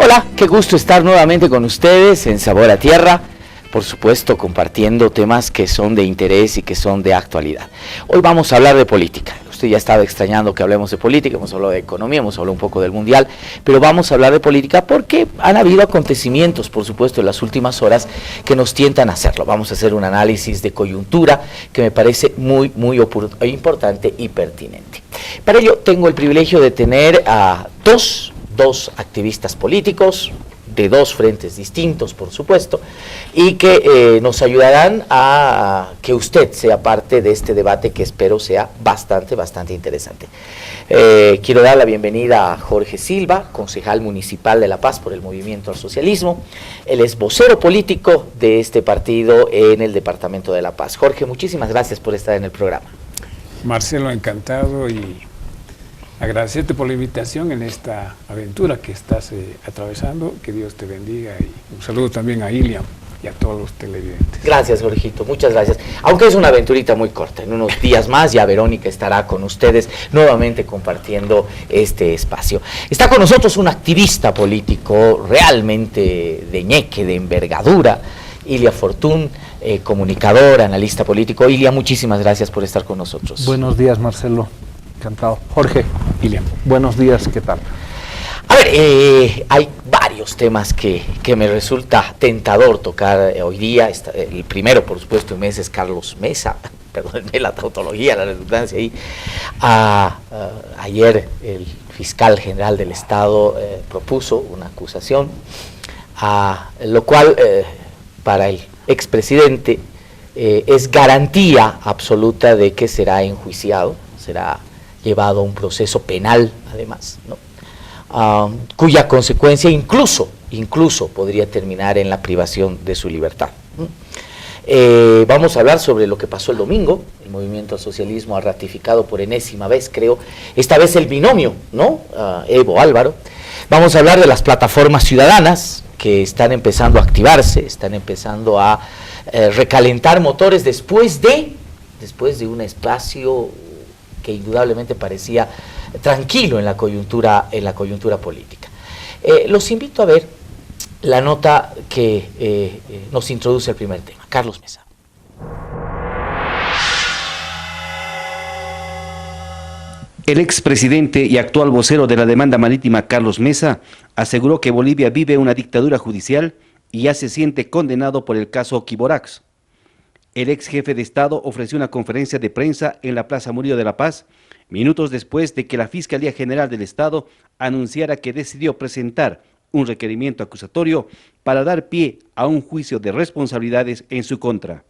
Hola, qué gusto estar nuevamente con ustedes en Sabor a Tierra, por supuesto compartiendo temas que son de interés y que son de actualidad. Hoy vamos a hablar de política. Usted ya estaba extrañando que hablemos de política, hemos hablado de economía, hemos hablado un poco del mundial, pero vamos a hablar de política porque han habido acontecimientos, por supuesto, en las últimas horas que nos tientan a hacerlo. Vamos a hacer un análisis de coyuntura que me parece muy importante y pertinente. Para ello tengo el privilegio de tener a dos activistas políticos, de dos frentes distintos, por supuesto, y que nos ayudarán a que usted sea parte de este debate que espero sea bastante interesante. Quiero dar la bienvenida a Jorge Silva, concejal municipal de La Paz por el Movimiento al Socialismo. Él es vocero político de este partido en el departamento de La Paz. Jorge, muchísimas gracias por estar en el programa. Marcelo, encantado y agradecerte por la invitación en esta aventura que estás atravesando, que Dios te bendiga, y un saludo también a Iliam y a todos los televidentes. Gracias, Jorgito, muchas gracias. Aunque es una aventurita muy corta, en unos días más ya Verónica estará con ustedes nuevamente compartiendo este espacio. Está con nosotros un activista político realmente de ñeque, de envergadura, Ilia Fortún, comunicador, analista político. Ilia, muchísimas gracias por estar con nosotros. Buenos días, Marcelo. Encantado. Jorge, Iliam. Buenos días, ¿qué tal? A ver, hay varios temas que me resulta tentador tocar hoy día. El primero, por supuesto, un mes es Carlos Mesa, perdónenme la tautología, la redundancia ahí. Ayer el fiscal general del Estado propuso una acusación, lo cual para el expresidente es garantía absoluta de que será enjuiciado, será llevado a un proceso penal, además, ¿no? Cuya consecuencia incluso podría terminar en la privación de su libertad. Vamos a hablar sobre lo que pasó el domingo. El Movimiento al Socialismo ha ratificado por enésima vez, creo, esta vez el binomio, ¿no? Evo Álvaro. Vamos a hablar de las plataformas ciudadanas que están empezando a activarse, están empezando a recalentar motores después de un espacio que indudablemente parecía tranquilo en la coyuntura política. Los invito a ver la nota que nos introduce el primer tema. Carlos Mesa. El expresidente y actual vocero de la demanda marítima, Carlos Mesa, aseguró que Bolivia vive una dictadura judicial y ya se siente condenado por el caso Quiborax. El ex jefe de Estado ofreció una conferencia de prensa en la Plaza Murillo de La Paz, minutos después de que la Fiscalía General del Estado anunciara que decidió presentar un requerimiento acusatorio para dar pie a un juicio de responsabilidades en su contra.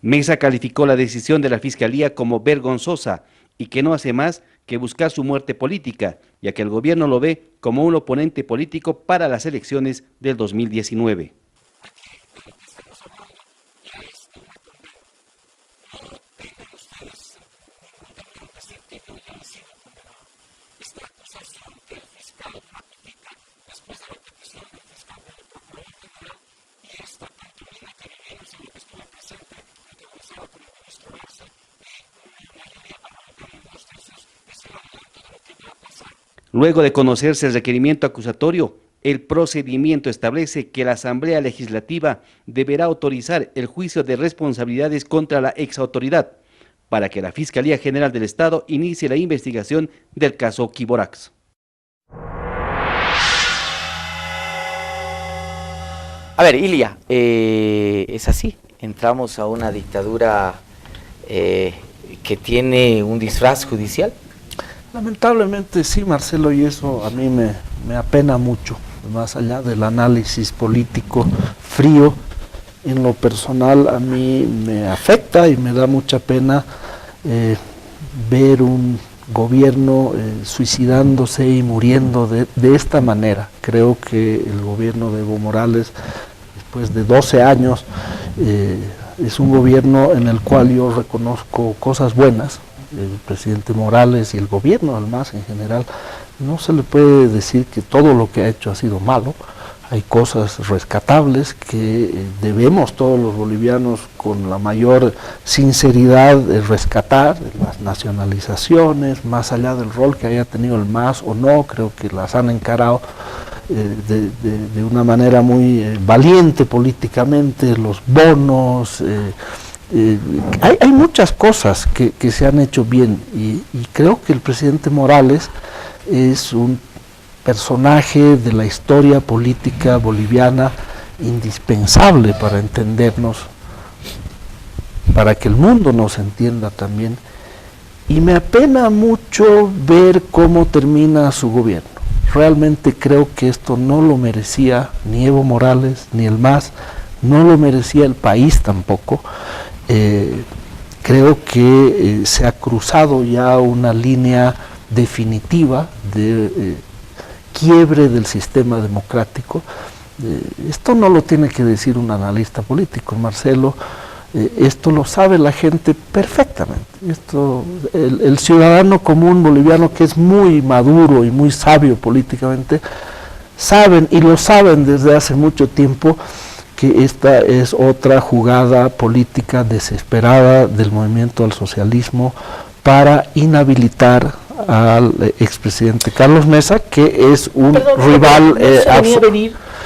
Mesa calificó la decisión de la Fiscalía como vergonzosa y que no hace más que buscar su muerte política, ya que el gobierno lo ve como un oponente político para las elecciones del 2019. Luego de conocerse el requerimiento acusatorio, el procedimiento establece que la Asamblea Legislativa deberá autorizar el juicio de responsabilidades contra la exautoridad para que la Fiscalía General del Estado inicie la investigación del caso Quiborax. A ver, Ilia, es así, entramos a una dictadura que tiene un disfraz judicial. Lamentablemente sí, Marcelo, y eso a mí me apena mucho, más allá del análisis político frío. En lo personal a mí me afecta y me da mucha pena ver un gobierno suicidándose y muriendo de esta manera. Creo que el gobierno de Evo Morales, después de 12 años, es un gobierno en el cual yo reconozco cosas buenas. El presidente Morales y el gobierno, además, en general, no se le puede decir que todo lo que ha hecho ha sido malo. Hay cosas rescatables que debemos todos los bolivianos con la mayor sinceridad rescatar, las nacionalizaciones, más allá del rol que haya tenido el MAS o no, creo que las han encarado de una manera muy valiente políticamente, los bonos, hay muchas cosas que se han hecho bien y creo que el presidente Morales es un personaje de la historia política boliviana indispensable para entendernos, para que el mundo nos entienda también, y me apena mucho ver cómo termina su gobierno. Realmente creo que esto no lo merecía ni Evo Morales ni el MAS, no lo merecía el país tampoco. Creo que se ha cruzado ya una línea definitiva de quiebre del sistema democrático. Esto no lo tiene que decir un analista político, Marcelo, esto lo sabe la gente perfectamente. El ciudadano común boliviano, que es muy maduro y muy sabio políticamente, saben, y lo saben desde hace mucho tiempo, que esta es otra jugada política desesperada del movimiento al socialismo para inhabilitar al expresidente Carlos Mesa, que es un rival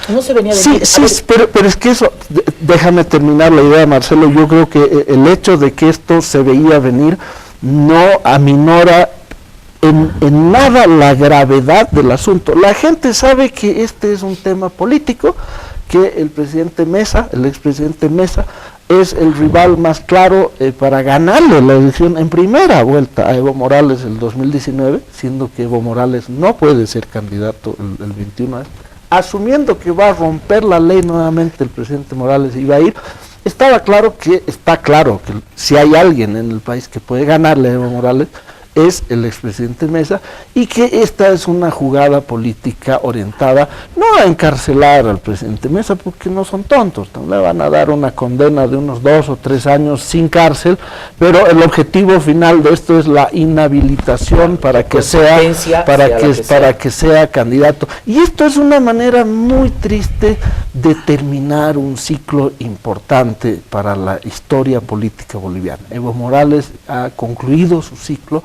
no se venía a sí, pero es que eso, déjame terminar la idea, Marcelo. Yo creo que el hecho de que esto se veía venir no aminora en nada la gravedad del asunto. La gente sabe que este es un tema político, que el presidente Mesa, el expresidente Mesa, es el rival más claro para ganarle la elección en primera vuelta a Evo Morales el 2019, siendo que Evo Morales no puede ser candidato el 21, asumiendo que va a romper la ley nuevamente el presidente Morales y va a ir. Está claro que si hay alguien en el país que puede ganarle a Evo Morales, es el expresidente Mesa, y que esta es una jugada política orientada no a encarcelar al presidente Mesa, porque no son tontos, no le van a dar una condena de unos 2 o 3 años sin cárcel, pero el objetivo final de esto es la inhabilitación para que sea candidato. Y esto es una manera muy triste de terminar un ciclo importante para la historia política boliviana. Evo Morales ha concluido su ciclo,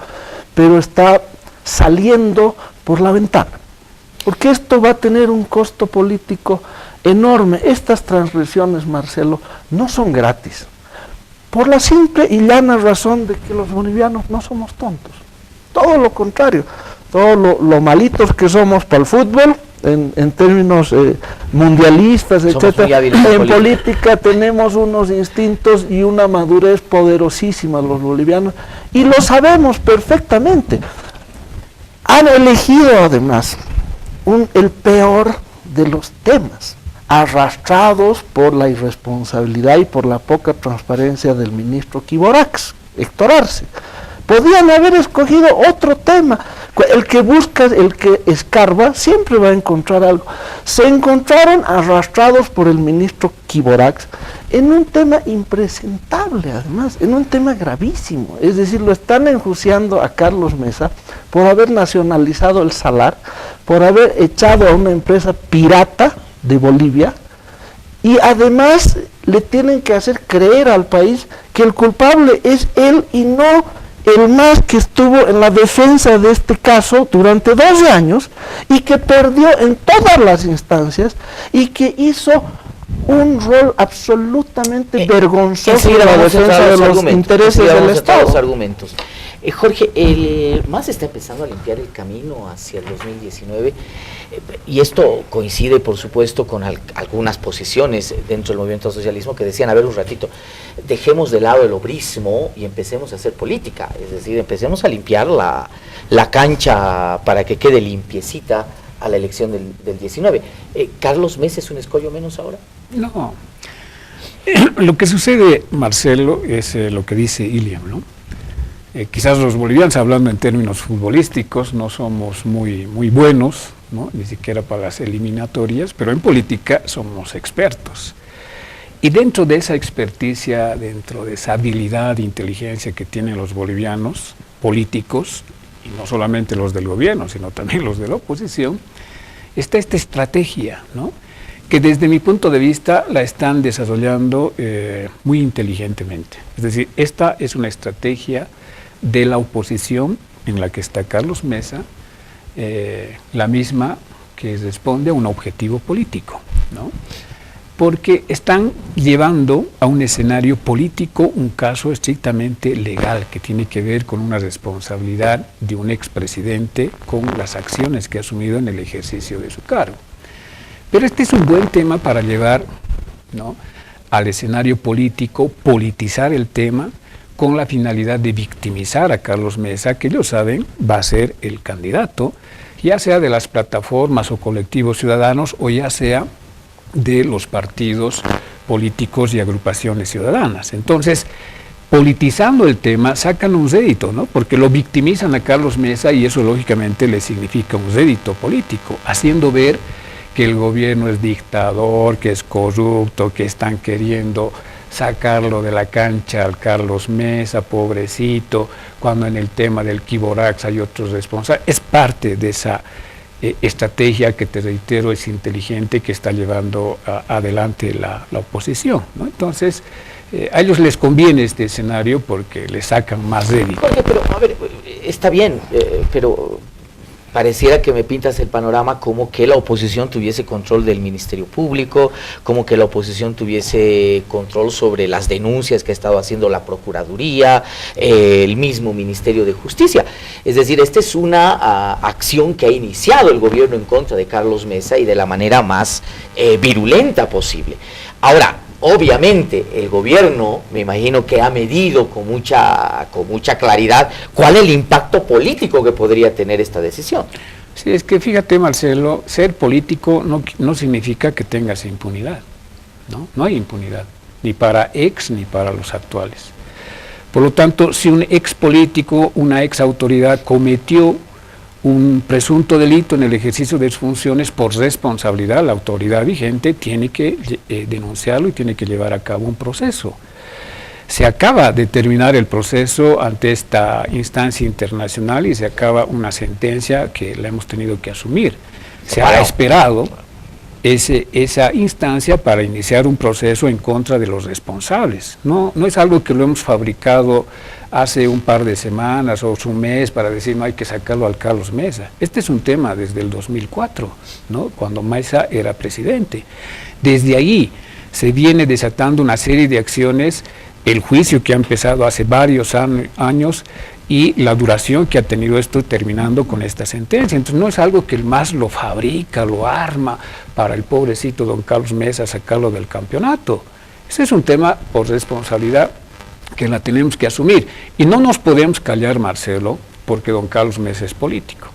pero está saliendo por la ventana, porque esto va a tener un costo político enorme. Estas transgresiones, Marcelo, no son gratis, por la simple y llana razón de que los bolivianos no somos tontos, todo lo contrario, todo lo malitos que somos para el fútbol, en términos mundialistas, etcétera. En política tenemos unos instintos y una madurez poderosísima los bolivianos, y lo sabemos perfectamente. Han elegido además el peor de los temas, arrastrados por la irresponsabilidad y por la poca transparencia del ministro Quiborax, Héctor Arce. Podían haber escogido otro tema. El que busca, el que escarba, siempre va a encontrar algo. Se encontraron arrastrados por el ministro Quiborax en un tema impresentable, además, en un tema gravísimo. Es decir, lo están enjuiciando a Carlos Mesa por haber nacionalizado el Salar, por haber echado a una empresa pirata de Bolivia, y además le tienen que hacer creer al país que el culpable es él y no el MAS, que estuvo en la defensa de este caso durante 12 años y que perdió en todas las instancias y que hizo un rol absolutamente vergonzoso en la defensa de los intereses del Estado. Jorge, el MAS está empezando a limpiar el camino hacia el 2019, y esto coincide, por supuesto, con algunas posiciones dentro del movimiento al socialismo que decían: a ver, un ratito, dejemos de lado el obrismo y empecemos a hacer política, es decir, empecemos a limpiar la cancha para que quede limpiecita a la elección del 19. ¿Carlos Mesa es un escollo menos ahora? No. Lo que sucede, Marcelo, es lo que dice Iliam, ¿no? Quizás los bolivianos, hablando en términos futbolísticos, no somos muy buenos, ¿no? Ni siquiera para las eliminatorias, pero en política somos expertos. Y dentro de esa experticia, dentro de esa habilidad e inteligencia que tienen los bolivianos políticos, y no solamente los del gobierno, sino también los de la oposición, está esta estrategia, ¿no? Que desde mi punto de vista la están desarrollando muy inteligentemente. Es decir, esta es una estrategia de la oposición en la que está Carlos Mesa, la misma que responde a un objetivo político, ¿no? Porque están llevando a un escenario político un caso estrictamente legal que tiene que ver con una responsabilidad de un expresidente con las acciones que ha asumido en el ejercicio de su cargo. Pero este es un buen tema para llevar, ¿no?, al escenario político, politizar el tema con la finalidad de victimizar a Carlos Mesa, que ellos saben va a ser el candidato, ya sea de las plataformas o colectivos ciudadanos o ya sea de los partidos políticos y agrupaciones ciudadanas. Entonces, politizando el tema, sacan un rédito, ¿no? Porque lo victimizan a Carlos Mesa y eso lógicamente le significa un rédito político, haciendo ver que el gobierno es dictador, que es corrupto, que están queriendo sacarlo de la cancha al Carlos Mesa, pobrecito, cuando en el tema del Quiborax hay otros responsables. Es parte de esa estrategia que, te reitero, es inteligente, que está llevando adelante la oposición, ¿no? Entonces, a ellos les conviene este escenario porque le sacan más rédito. Jorge, pero a ver, está bien, pero pareciera que me pintas el panorama como que la oposición tuviese control del Ministerio Público, como que la oposición tuviese control sobre las denuncias que ha estado haciendo la Procuraduría, el mismo Ministerio de Justicia. Es decir, esta es una acción que ha iniciado el gobierno en contra de Carlos Mesa y de la manera más virulenta posible. Ahora, obviamente el gobierno, me imagino que ha medido con mucha claridad cuál es el impacto político que podría tener esta decisión. Sí, es que fíjate, Marcelo, ser político no significa que tengas impunidad, ¿no? No hay impunidad, ni para ex ni para los actuales. Por lo tanto, si un ex político, una ex autoridad cometió un presunto delito en el ejercicio de sus funciones por responsabilidad, la autoridad vigente tiene que denunciarlo y tiene que llevar a cabo un proceso. Se acaba de terminar el proceso ante esta instancia internacional y se acaba una sentencia que la hemos tenido que asumir. Se ha esperado esa instancia para iniciar un proceso en contra de los responsables. No es algo que lo hemos fabricado hace un par de semanas o un mes para decir no hay que sacarlo al Carlos Mesa. Este es un tema desde el 2004, ¿no?, cuando Mesa era presidente. Desde ahí se viene desatando una serie de acciones, el juicio que ha empezado hace varios años y la duración que ha tenido esto terminando con esta sentencia. Entonces no es algo que el MAS lo fabrica, lo arma para el pobrecito don Carlos Mesa sacarlo del campeonato. Ese es un tema por responsabilidad que la tenemos que asumir. Y no nos podemos callar, Marcelo, porque don Carlos Mesa es político.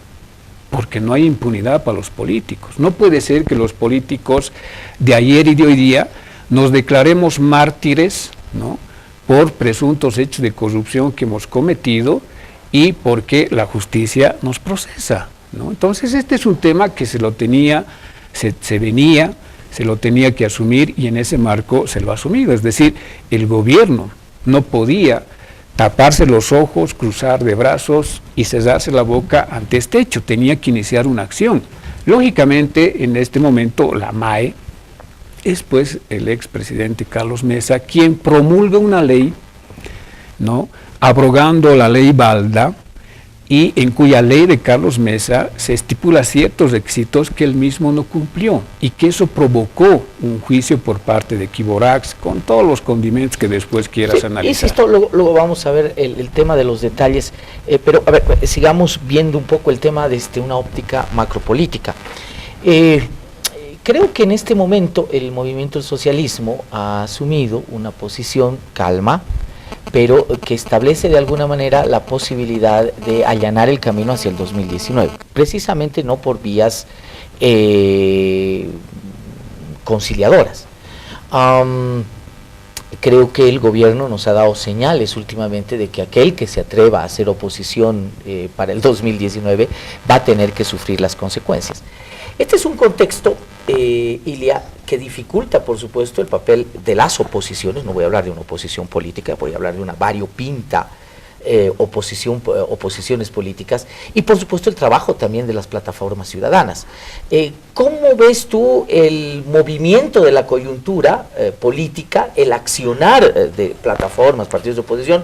Porque no hay impunidad para los políticos. No puede ser que los políticos de ayer y de hoy día nos declaremos mártires, ¿no?, por presuntos hechos de corrupción que hemos cometido y porque la justicia nos procesa, ¿no? Entonces este es un tema que se lo tenía que asumir y en ese marco se lo ha asumido. Es decir, el gobierno no podía taparse los ojos, cruzar de brazos y cerrarse la boca ante este hecho, tenía que iniciar una acción. Lógicamente, en este momento, la MAE es pues el expresidente Carlos Mesa quien promulga una ley, ¿no?, abrogando la ley Balda, y en cuya ley de Carlos Mesa se estipula ciertos requisitos que él mismo no cumplió y que eso provocó un juicio por parte de Quiborax con todos los condimentos que después quieras analizar. Insisto, luego vamos a ver el tema de los detalles, pero a ver, sigamos viendo un poco el tema desde una óptica macropolítica. Creo que en este momento el movimiento del socialismo ha asumido una posición calma, pero que establece de alguna manera la posibilidad de allanar el camino hacia el 2019, precisamente no por vías conciliadoras. creo que el gobierno nos ha dado señales últimamente de que aquel que se atreva a hacer oposición para el 2019 va a tener que sufrir las consecuencias. Este es un contexto, Ilia, que dificulta, por supuesto, el papel de las oposiciones. No voy a hablar de una oposición política, voy a hablar de una variopinta oposiciones políticas, y por supuesto el trabajo también de las plataformas ciudadanas. ¿Cómo ves tú el movimiento de la coyuntura política, el accionar de plataformas, partidos de oposición,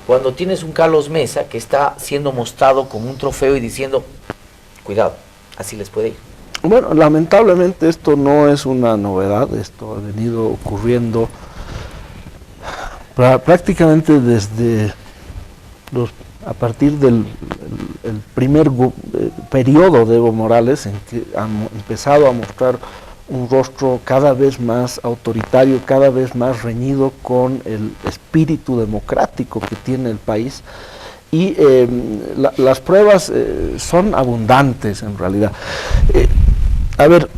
cuando tienes un Carlos Mesa que está siendo mostrado como un trofeo y diciendo, cuidado, así les puede ir? Bueno, lamentablemente esto no es una novedad, esto ha venido ocurriendo prácticamente desde a partir del el primer periodo de Evo Morales, en que ha empezado a mostrar un rostro cada vez más autoritario, cada vez más reñido con el espíritu democrático que tiene el país, y las pruebas son abundantes en realidad. A ver,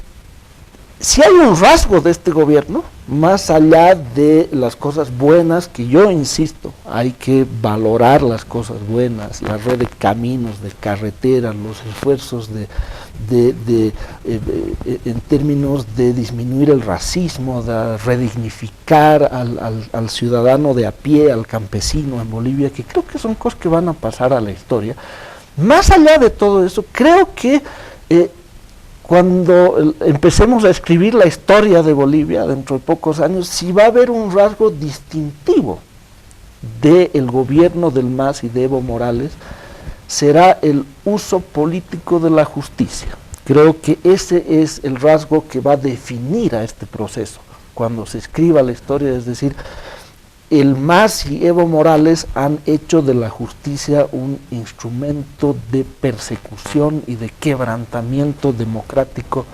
si hay un rasgo de este gobierno, más allá de las cosas buenas, que yo insisto, hay que valorar las cosas buenas, la red de caminos, de carreteras, los esfuerzos en términos de disminuir el racismo, de redignificar al ciudadano de a pie, al campesino en Bolivia, que creo que son cosas que van a pasar a la historia. Más allá de todo eso, creo que cuando empecemos a escribir la historia de Bolivia dentro de pocos años, sí va a haber un rasgo distintivo del gobierno del MAS y de Evo Morales, será el uso político de la justicia. Creo que ese es el rasgo que va a definir a este proceso cuando se escriba la historia, es decir, el MAS y Evo Morales han hecho de la justicia un instrumento de persecución y de quebrantamiento democrático,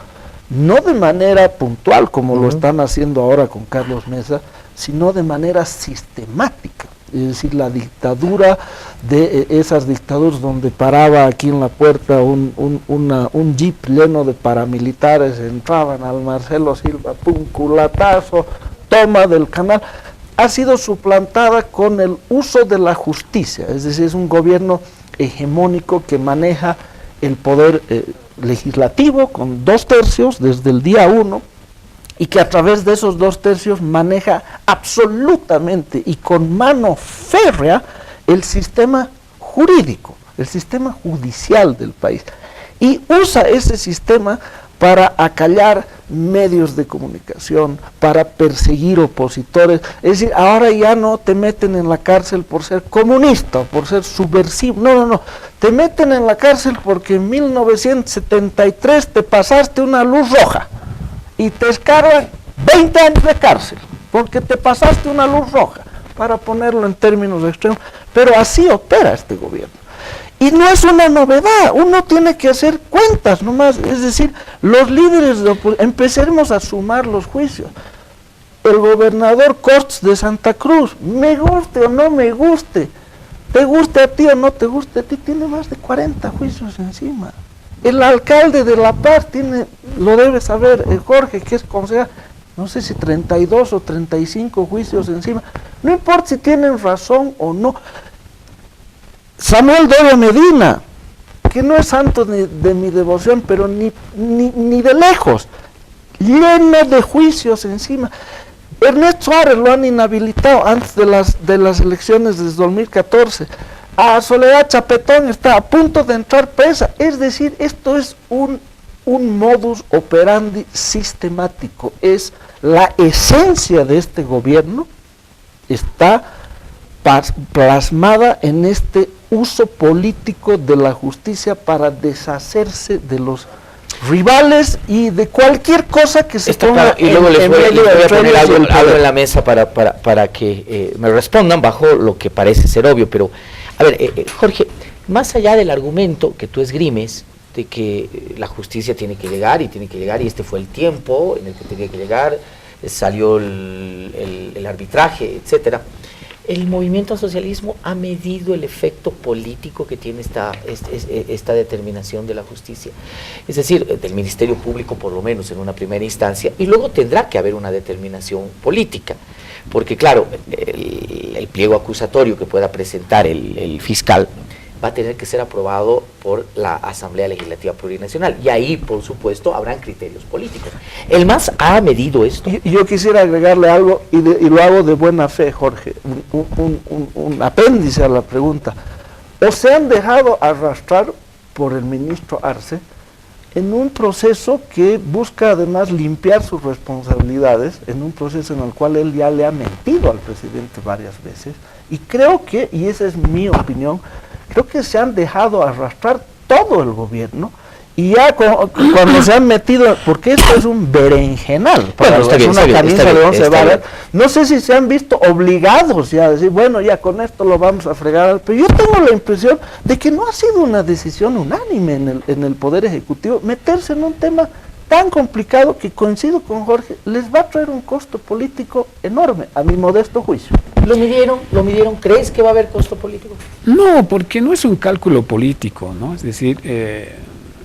no de manera puntual como lo están haciendo ahora con Carlos Mesa, sino de manera sistemática. Es decir, la dictadura de esas dictaduras donde paraba aquí en la puerta un jeep lleno de paramilitares, entraban al Marcelo Silva, pum, culatazo, toma del canal, ha sido suplantada con el uso de la justicia. Es decir, es un gobierno hegemónico que maneja el poder legislativo con 2/3 desde el día 1, y que a través de esos 2/3 maneja absolutamente y con mano férrea el sistema jurídico, el sistema judicial del país, y usa ese sistema para acallar medios de comunicación, para perseguir opositores. Es decir, ahora ya no te meten en la cárcel por ser comunista o por ser subversivo, no, te meten en la cárcel porque en 1973 te pasaste una luz roja y te escarban 20 años de cárcel porque te pasaste una luz roja, para ponerlo en términos extremos. Pero así opera este gobierno. Y no es una novedad, uno tiene que hacer cuentas nomás, es decir, los líderes de empecemos a sumar los juicios. El gobernador Corts de Santa Cruz, me guste o no me guste, te guste a ti o no te guste a ti, tiene más de 40 juicios encima. El alcalde de La Paz tiene, lo debe saber, Jorge, que es concejal, no sé si 32 o 35 juicios encima, no importa si tienen razón o no. Samuel Doria Medina, que no es santo de mi devoción, pero ni de lejos, lleno de juicios encima. Ernesto Suárez lo han inhabilitado antes de las elecciones de 2014. A Soledad Chapetón está a punto de entrar presa. Es decir, esto es un modus operandi sistemático. Es la esencia de este gobierno, está plasmada en este uso político de la justicia para deshacerse de los rivales y de cualquier cosa que se ponga y luego les voy a poner algo en la mesa para que me respondan bajo lo que parece ser obvio. Pero, a ver, Jorge, más allá del argumento que tú esgrimes de que la justicia tiene que llegar y este fue el tiempo en el que tenía que llegar, salió el arbitraje, etcétera, el movimiento al socialismo ha medido el efecto político que tiene esta determinación de la justicia, es decir, del Ministerio Público por lo menos en una primera instancia, y luego tendrá que haber una determinación política, porque claro, el pliego acusatorio que pueda presentar el fiscal va a tener que ser aprobado por la Asamblea Legislativa Plurinacional, y ahí, por supuesto, habrán criterios políticos. ¿El MAS ha medido esto? Yo quisiera agregarle algo, y lo hago de buena fe, Jorge, un apéndice a la pregunta. ¿O se han dejado arrastrar por el ministro Arce en un proceso que busca además limpiar sus responsabilidades, en un proceso en el cual él ya le ha mentido al presidente varias veces? Y creo que, y esa es mi opinión, creo que se han dejado arrastrar todo el gobierno, y ya cuando se han metido, porque esto es un berenjenal, para una camisa de 11 varas, no sé si se han visto obligados ya a decir, bueno, ya con esto lo vamos a fregar, pero yo tengo la impresión de que no ha sido una decisión unánime en el Poder Ejecutivo meterse en un tema tan complicado que, coincido con Jorge, les va a traer un costo político enorme, a mi modesto juicio. ¿Lo midieron? ¿Crees que va a haber costo político? No, porque no es un cálculo político, ¿no? Es decir,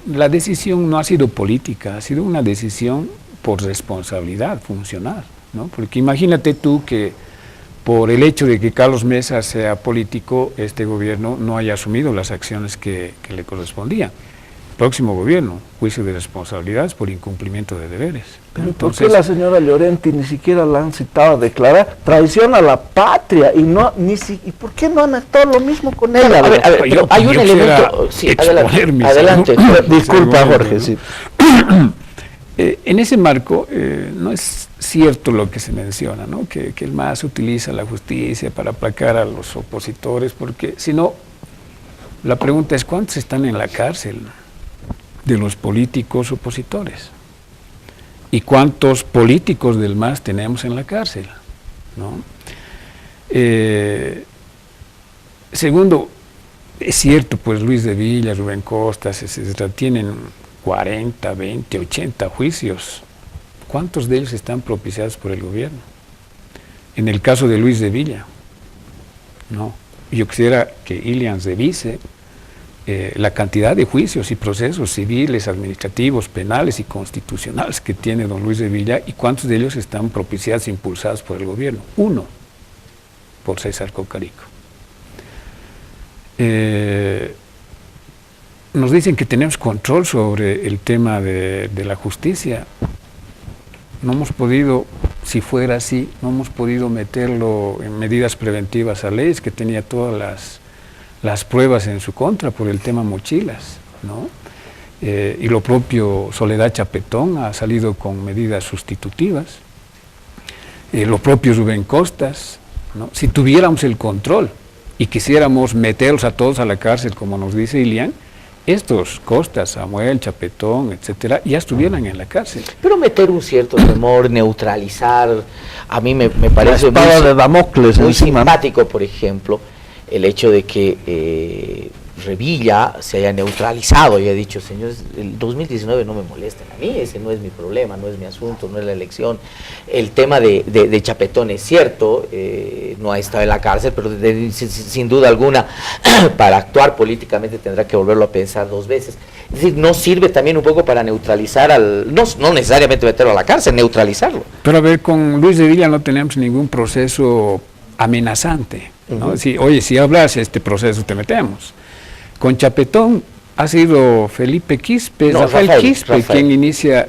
la decisión no ha sido política, ha sido una decisión por responsabilidad funcional, ¿no? Porque imagínate tú que por el hecho de que Carlos Mesa sea político, este gobierno no haya asumido las acciones que le correspondían. Próximo gobierno, juicio de responsabilidades por incumplimiento de deberes. Pero entonces, ¿por qué la señora Llorenti ni siquiera la han citado a declarar traición a la patria? ¿Y por qué no han actuado lo mismo con ella? A ver, hay un elemento... Sí, adelante. Disculpa, Jorge. Sí. En ese marco, no es cierto lo que se menciona, ¿no? Que el MAS utiliza la justicia para aplacar a los opositores, porque si no, la pregunta es ¿cuántos están en la cárcel de los políticos opositores? ¿Y cuántos políticos del MAS tenemos en la cárcel? ¿No? Segundo, es cierto, pues Luis de Villa, Rubén Costas, etcétera, tienen 40, 20, 80 juicios. ¿Cuántos de ellos están propiciados por el gobierno? En el caso de Luis de Villa, no. Yo quisiera que Ilian revise la cantidad de juicios y procesos civiles, administrativos, penales y constitucionales que tiene don Luis de Villa, y cuántos de ellos están propiciados e impulsados por el gobierno. Uno, por César Cocarico. Nos dicen que tenemos control sobre el tema de la justicia. No hemos podido, si fuera así, no hemos podido meterlo en medidas preventivas a leyes, que tenía todas las pruebas en su contra por el tema mochilas, ¿no? Y lo propio Soledad Chapetón ha salido con medidas sustitutivas, lo propio Rubén Costas, ¿no? Si tuviéramos el control y quisiéramos meterlos a todos a la cárcel, como nos dice Ilian, estos Costas, Samuel, Chapetón, etcétera, ya estuvieran en la cárcel. Pero meter un cierto temor, neutralizar, a mí me parece de Damocles muy simpático, por ejemplo, el hecho de que Revilla se haya neutralizado y haya dicho, señores, el 2019 no me molesten a mí, ese no es mi problema, no es mi asunto, no es la elección. El tema de Chapetón es cierto, no ha estado en la cárcel, pero sin duda alguna para actuar políticamente tendrá que volverlo a pensar dos veces. Es decir, no sirve también un poco para neutralizar no necesariamente meterlo a la cárcel, neutralizarlo. Pero a ver, con Luis de Villa no tenemos ningún proceso amenazante, ¿no? Oye, si hablas este proceso te metemos. Con Chapetón ha sido Felipe Quispe, Rafael Quispe,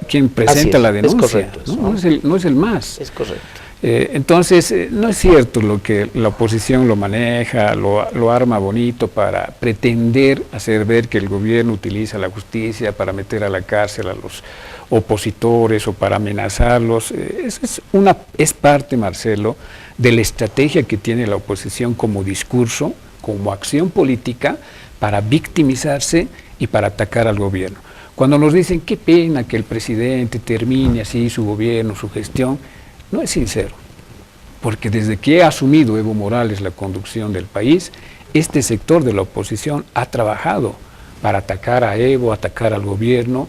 quien presenta la denuncia. Es correcto, no es el MAS. Es correcto. Entonces, no es cierto lo que la oposición lo maneja, lo arma bonito para pretender hacer ver que el gobierno utiliza la justicia para meter a la cárcel a los opositores o para amenazarlos. Es parte, Marcelo, de la estrategia que tiene la oposición como discurso, como acción política, para victimizarse y para atacar al gobierno. Cuando nos dicen qué pena que el presidente termine así su gobierno, su gestión, no es sincero, porque desde que ha asumido Evo Morales la conducción del país, este sector de la oposición ha trabajado para atacar a Evo, atacar al gobierno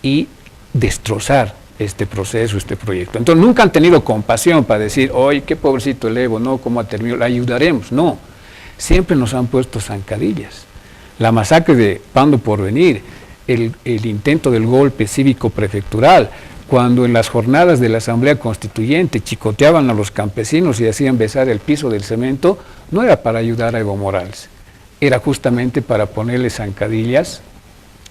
y destrozar este proceso, este proyecto. Entonces nunca han tenido compasión para decir, oye, qué pobrecito el Evo, no, cómo ha terminado, le ayudaremos. No, siempre nos han puesto zancadillas. La masacre de Pando Porvenir, el intento del golpe cívico prefectural, cuando en las jornadas de la Asamblea Constituyente chicoteaban a los campesinos y hacían besar el piso del cemento, no era para ayudar a Evo Morales, era justamente para ponerle zancadillas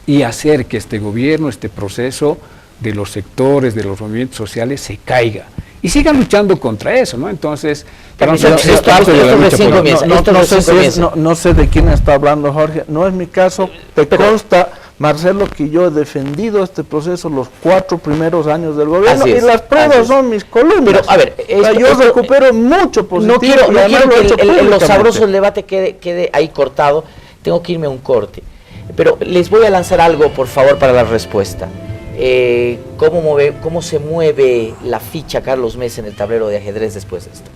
y hacer que este gobierno, este proceso de los sectores, de los movimientos sociales se caiga. Y sigan luchando contra eso, ¿no? Entonces, no sé de quién está hablando Jorge, no es mi caso, te consta, Marcelo, que yo he defendido este proceso los 4 primeros años del gobierno y las pruebas son mis columnas. Pero, a ver, yo recupero mucho positivo. No quiero que lo sabroso del debate quede ahí cortado, tengo que irme a un corte. Pero les voy a lanzar algo, por favor, para la respuesta. ¿Cómo se mueve la ficha Carlos Mesa en el tablero de ajedrez después de esto?